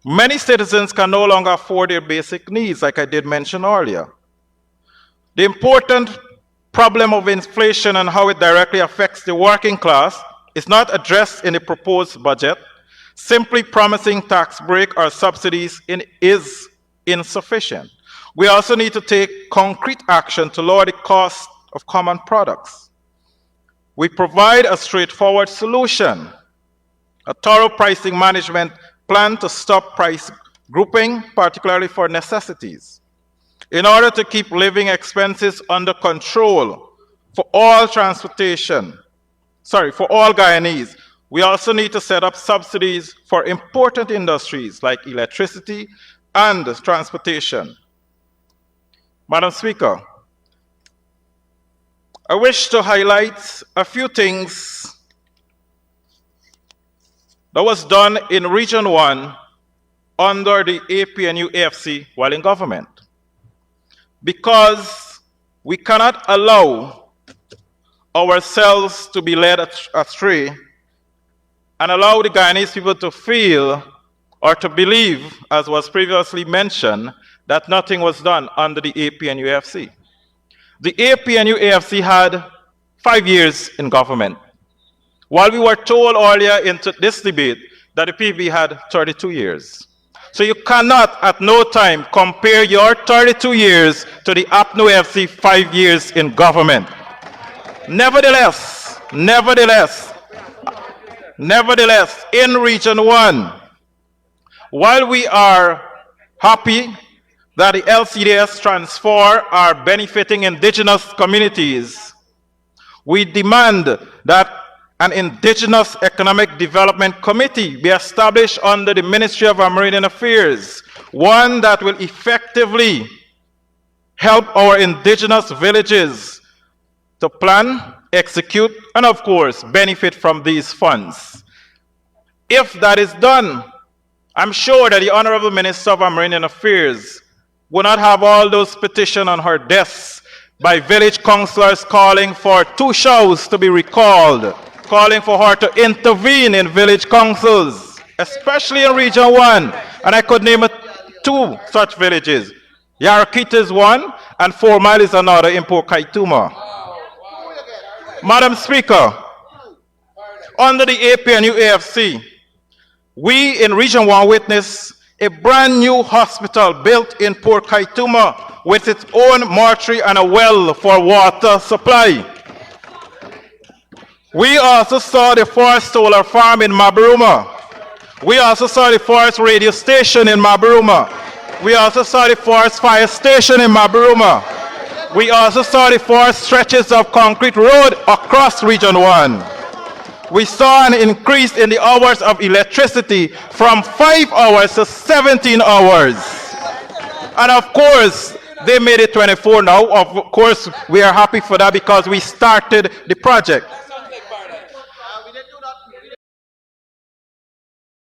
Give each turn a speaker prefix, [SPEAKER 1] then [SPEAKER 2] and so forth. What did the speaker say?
[SPEAKER 1] Many citizens can no longer afford their basic needs, like I did mention earlier. The important problem of inflation and how it directly affects the working class is not addressed in the proposed budget. Simply promising tax break or subsidies is insufficient. We also need to take concrete action to lower the cost of common products. We provide a straightforward solution, a thorough pricing management plan to stop price grouping, particularly for necessities. In order to keep living expenses under control for all Guyanese, we also need to set up subsidies for important industries like electricity and transportation. Madam Speaker, I wish to highlight a few things that was done in Region 1 under the APNU-AFC while in government. Because we cannot allow ourselves to be led astray and allow the Guyanese people to feel or to believe, as was previously mentioned, that nothing was done under the APNU-AFC. The APNU-AFC had 5 years in government, while we were told earlier in this debate that the PV had 32 years. So you cannot at no time compare your 32 years to the APNU-AFC 5 years in government. Nevertheless, in Region 1, while we are happy that the LCDS transfer are benefiting indigenous communities, we demand that an Indigenous Economic Development Committee be established under the Ministry of Amerindian Affairs, one that will effectively help our indigenous villages to plan, execute, and of course, benefit from these funds. If that is done, I'm sure that the Honorable Minister of Amerindian Affairs will not have all those petitions on her desk by village councillors calling for 2 shows to be recalled, calling for her to intervene in village councils, especially in Region 1. And I could name 2 such villages. Yarakita is one, and 4 Mile is another in Port Kaituma. Madam Speaker, under the APNU-AFC, we in Region 1 witnessed a brand new hospital built in Port Kaituma with its own mortuary and a well for water supply. We also saw the forest solar farm in Mabaruma. We also saw the forest radio station in Mabaruma. We also saw the forest fire station in Mabaruma. We also saw the forest stretches of concrete road across Region 1. We saw an increase in the hours of electricity from 5 hours to 17 hours. And of course, they made it 24 now. Of course, we are happy for that because we started the project.